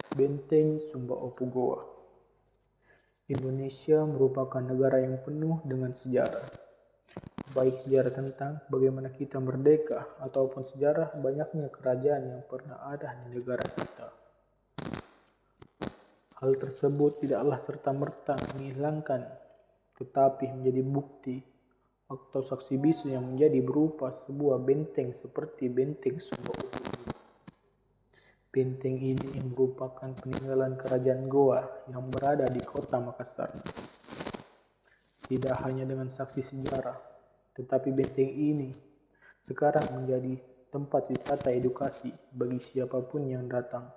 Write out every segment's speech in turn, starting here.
Benteng Sumba Opu Goa. Indonesia merupakan negara yang penuh dengan sejarah. Baik sejarah tentang bagaimana kita merdeka ataupun sejarah banyaknya kerajaan yang pernah ada di negara kita. Hal tersebut tidaklah serta-merta menghilangkan, tetapi menjadi bukti atau saksi bisu yang menjadi berupa sebuah benteng seperti Benteng Sumba Opu. Benteng ini merupakan peninggalan kerajaan Goa yang berada di kota Makassar. Tidak hanya dengan saksi sejarah, tetapi benteng ini sekarang menjadi tempat wisata edukasi bagi siapapun yang datang.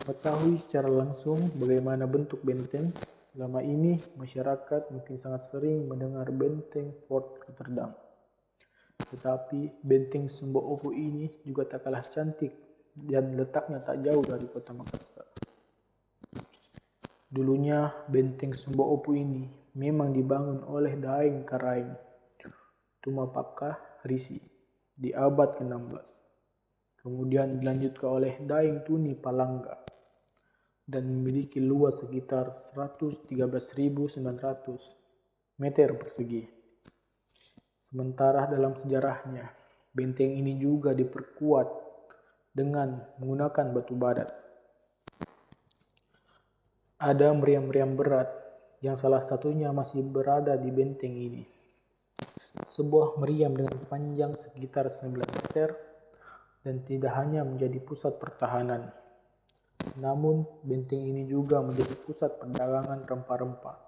Mengetahui secara langsung bagaimana bentuk benteng, selama ini masyarakat mungkin sangat sering mendengar benteng Fort Rotterdam. Tetapi benteng Sumba Opu ini juga tak kalah cantik dan letaknya tak jauh dari kota Makassar. Dulunya benteng Sumba Opu ini memang dibangun oleh Daeng Karaeng Tumapaka Risi di abad ke-16. Kemudian dilanjutkan oleh Daeng Tuni Palangga dan memiliki luas sekitar 113.900 meter persegi. Sementara dalam sejarahnya, benteng ini juga diperkuat dengan menggunakan batu badas. Ada meriam-meriam berat yang salah satunya masih berada di benteng ini. Sebuah meriam dengan panjang sekitar 9 meter dan tidak hanya menjadi pusat pertahanan, namun benteng ini juga menjadi pusat perdagangan rempah-rempah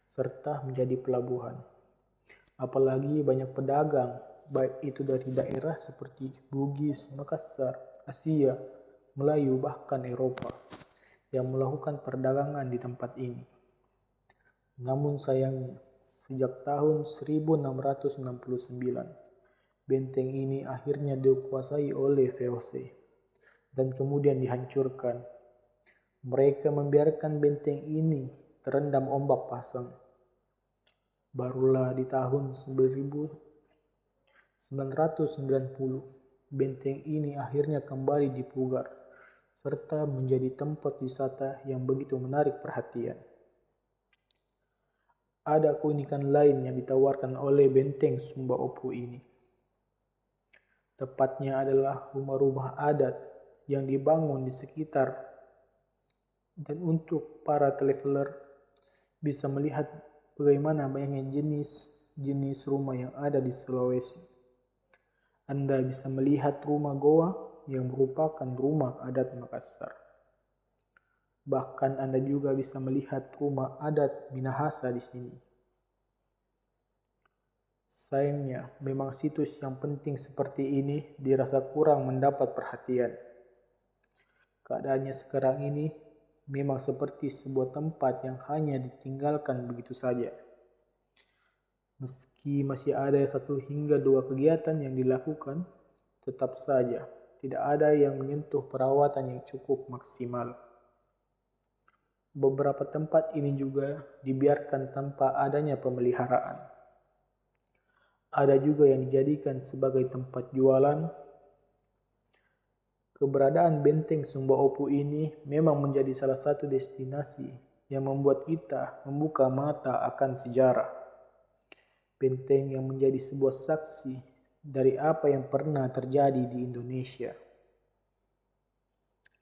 serta menjadi pelabuhan. Apalagi banyak pedagang, baik itu dari daerah seperti Bugis, Makassar, Asia, Melayu, bahkan Eropa, yang melakukan perdagangan di tempat ini. Namun sayangnya, sejak tahun 1669, benteng ini akhirnya dikuasai oleh VOC dan kemudian dihancurkan. Mereka membiarkan benteng ini terendam ombak pasang. Barulah di tahun 1990, benteng ini akhirnya kembali dipugar, serta menjadi tempat wisata yang begitu menarik perhatian. Ada keunikan lain yang ditawarkan oleh benteng Sumba Opu ini. Tepatnya adalah rumah-rumah adat yang dibangun di sekitar, dan untuk para traveler bisa melihat bagaimana banyaknya jenis rumah yang ada di Sulawesi. Anda bisa melihat rumah Goa yang merupakan rumah adat Makassar. Bahkan Anda juga bisa melihat rumah adat Minahasa di sini. Sayangnya, memang situs yang penting seperti ini dirasa kurang mendapat perhatian. Keadaannya sekarang ini memang seperti sebuah tempat yang hanya ditinggalkan begitu saja. Meski masih ada 1 hingga 2 kegiatan yang dilakukan, tetap saja tidak ada yang menyentuh perawatan yang cukup maksimal. Beberapa tempat ini juga dibiarkan tanpa adanya pemeliharaan. Ada juga yang dijadikan sebagai tempat jualan. Keberadaan benteng Sumba Opu ini memang menjadi salah satu destinasi yang membuat kita membuka mata akan sejarah. Benteng yang menjadi sebuah saksi dari apa yang pernah terjadi di Indonesia.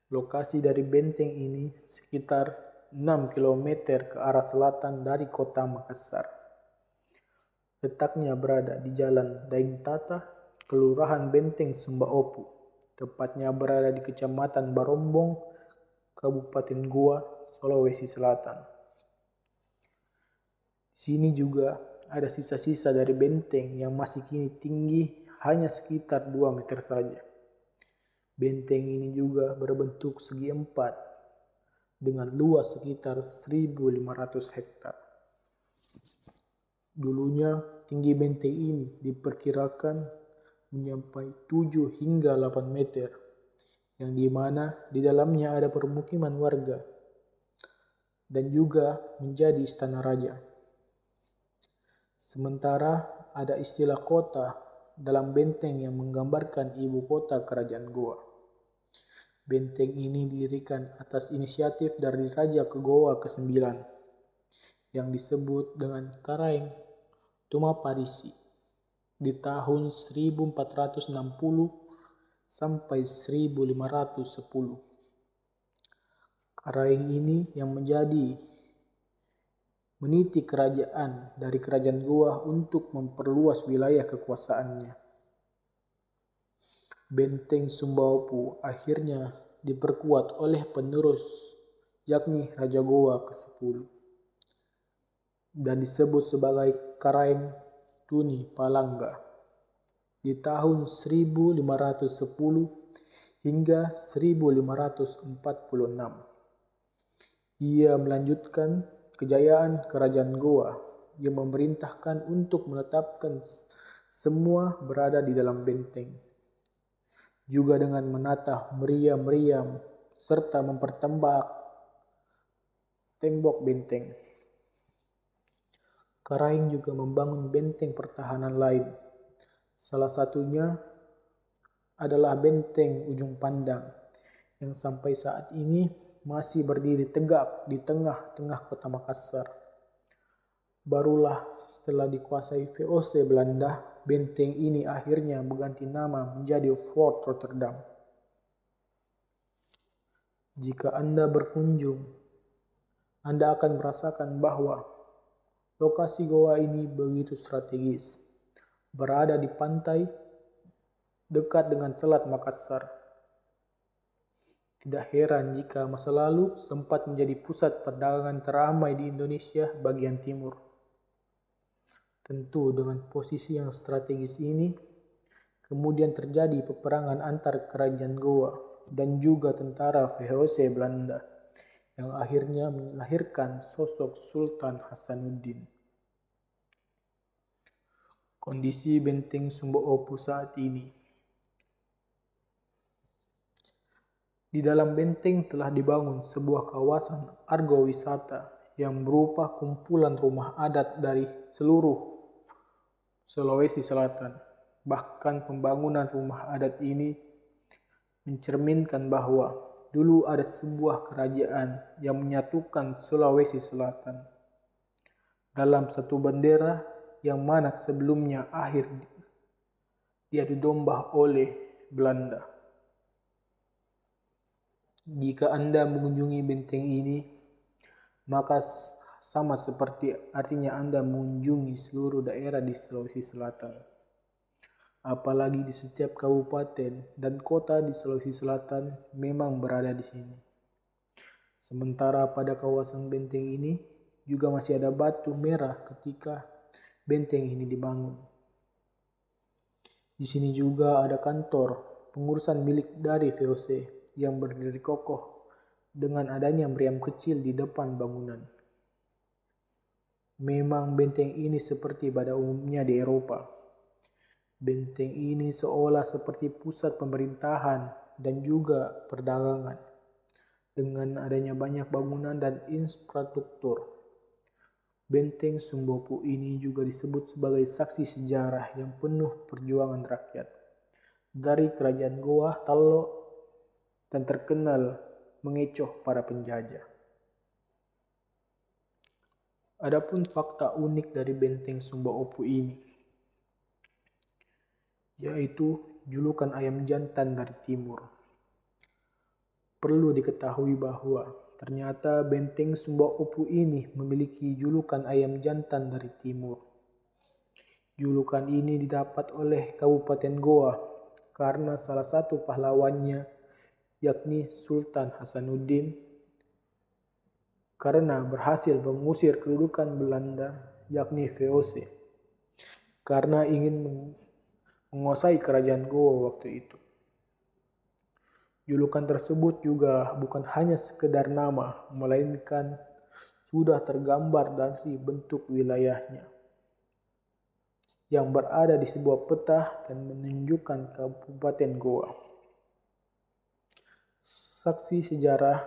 Lokasi dari benteng ini sekitar 6 km ke arah selatan dari kota Makassar. Letaknya berada di Jalan Daeng Tata, Kelurahan Benteng Sumba Opu. Tepatnya berada di Kecamatan Barombong, Kabupaten Goa, Sulawesi Selatan. Di sini juga ada sisa-sisa dari benteng yang masih kini tinggi hanya sekitar 2 meter saja. Benteng ini juga berbentuk segi empat dengan luas sekitar 1.500 hektar. Dulunya tinggi benteng ini diperkirakan mencapai 7 hingga 8 meter, yang dimana di dalamnya ada permukiman warga dan juga menjadi istana raja. Sementara ada istilah kota dalam benteng yang menggambarkan ibu kota kerajaan Goa. Benteng ini didirikan atas inisiatif dari Raja Kegoa ke-9 yang disebut dengan Karaeng Tumaparisi di tahun 1460 sampai 1510. Karaeng ini yang meniti kerajaan dari kerajaan Goa untuk memperluas wilayah kekuasaannya. Benteng Sumbaopu akhirnya diperkuat oleh penerus, yakni Raja Goa ke-10, dan disebut sebagai Karaeng Tuni Palangga di tahun 1510 hingga 1546. Ia melanjutkan kejayaan kerajaan Goa yang memerintahkan untuk menetapkan semua berada di dalam benteng, juga dengan menata meriam-meriam serta mempertambak tembok benteng. Karaeng juga membangun benteng pertahanan lain. Salah satunya adalah benteng Ujung Pandang yang sampai saat ini masih berdiri tegak di tengah-tengah kota Makassar. Barulah setelah dikuasai VOC Belanda, benteng ini akhirnya berganti nama menjadi Fort Rotterdam. Jika Anda berkunjung, Anda akan merasakan bahwa lokasi goa ini begitu strategis, berada di pantai dekat dengan Selat Makassar. Tidak heran jika masa lalu sempat menjadi pusat perdagangan teramai di Indonesia bagian timur. Tentu dengan posisi yang strategis ini, kemudian terjadi peperangan antar kerajaan Goa dan juga tentara VOC Belanda yang akhirnya melahirkan sosok Sultan Hasanuddin. Kondisi benteng Sumbaopu saat ini. Di dalam benteng telah dibangun sebuah kawasan argowisata yang berupa kumpulan rumah adat dari seluruh Sulawesi Selatan. Bahkan pembangunan rumah adat ini mencerminkan bahwa dulu ada sebuah kerajaan yang menyatukan Sulawesi Selatan dalam satu bendera yang mana sebelumnya akhir diadu domba oleh Belanda. Jika Anda mengunjungi benteng ini, maka sama seperti artinya Anda mengunjungi seluruh daerah di Sulawesi Selatan. Apalagi di setiap kabupaten dan kota di Sulawesi Selatan memang berada di sini. Sementara pada kawasan benteng ini juga masih ada batu merah ketika benteng ini dibangun. Di sini juga ada kantor pengurusan milik dari VOC yang berdiri kokoh dengan adanya meriam kecil di depan bangunan. Memang benteng ini seperti pada umumnya di Eropa. Benteng ini seolah seperti pusat pemerintahan dan juga perdagangan. Dengan adanya banyak bangunan dan infrastruktur, benteng Sumbaopu ini juga disebut sebagai saksi sejarah yang penuh perjuangan rakyat. Dari kerajaan Goa, Tallo, dan terkenal mengecoh para penjajah. Adapun fakta unik dari benteng Sumbaopu ini, yaitu julukan ayam jantan dari timur. Perlu diketahui bahwa ternyata benteng Sumbaopu ini memiliki julukan ayam jantan dari timur. Julukan ini didapat oleh Kabupaten Goa karena salah satu pahlawannya, yakni Sultan Hasanuddin, karena berhasil mengusir kedudukan Belanda, yakni VOC, karena ingin menguasai kerajaan Goa waktu itu. Julukan tersebut juga bukan hanya sekedar nama, melainkan sudah tergambar dari bentuk wilayahnya yang berada di sebuah peta dan menunjukkan Kabupaten Goa. Saksi sejarah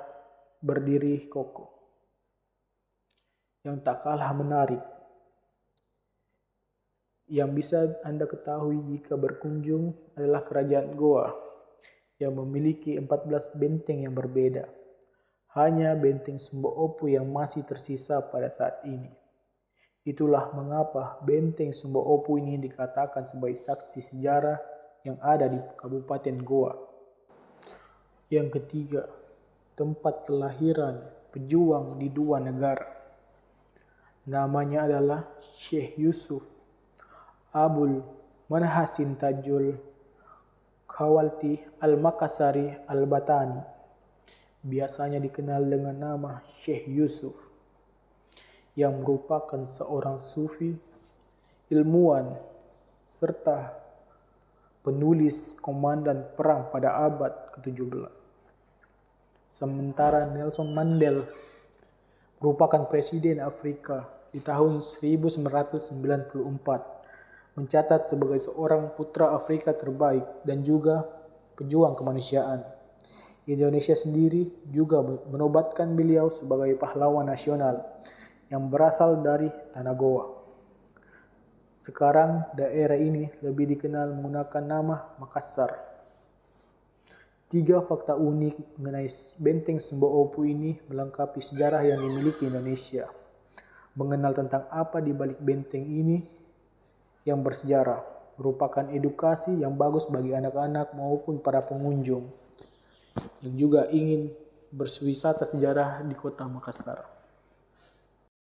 berdiri kokoh yang tak kalah menarik yang bisa Anda ketahui jika berkunjung adalah kerajaan Goa yang memiliki 14 benteng yang berbeda. Hanya benteng Sumba Opu yang masih tersisa pada saat ini. Itulah mengapa benteng Sumba Opu ini dikatakan sebagai saksi sejarah yang ada di Kabupaten Goa. Yang ketiga, tempat kelahiran pejuang di dua negara. Namanya adalah Syekh Yusuf Abul Manhasin Tajul Khawalti Al-Makassari Al-Batani, biasanya dikenal dengan nama Syekh Yusuf, yang merupakan seorang sufi, ilmuwan, serta penulis komandan perang pada abad ke-17. Sementara Nelson Mandela merupakan presiden Afrika di tahun 1994, mencatat sebagai seorang putra Afrika terbaik dan juga pejuang kemanusiaan. Indonesia sendiri juga menobatkan beliau sebagai pahlawan nasional yang berasal dari tanah Goa. Sekarang daerah ini lebih dikenal menggunakan nama Makassar. 3 fakta unik mengenai benteng Sumba Opu ini melengkapi sejarah yang dimiliki Indonesia. Mengenal tentang apa di balik benteng ini yang bersejarah merupakan edukasi yang bagus bagi anak-anak maupun para pengunjung yang juga ingin berwisata sejarah di kota Makassar.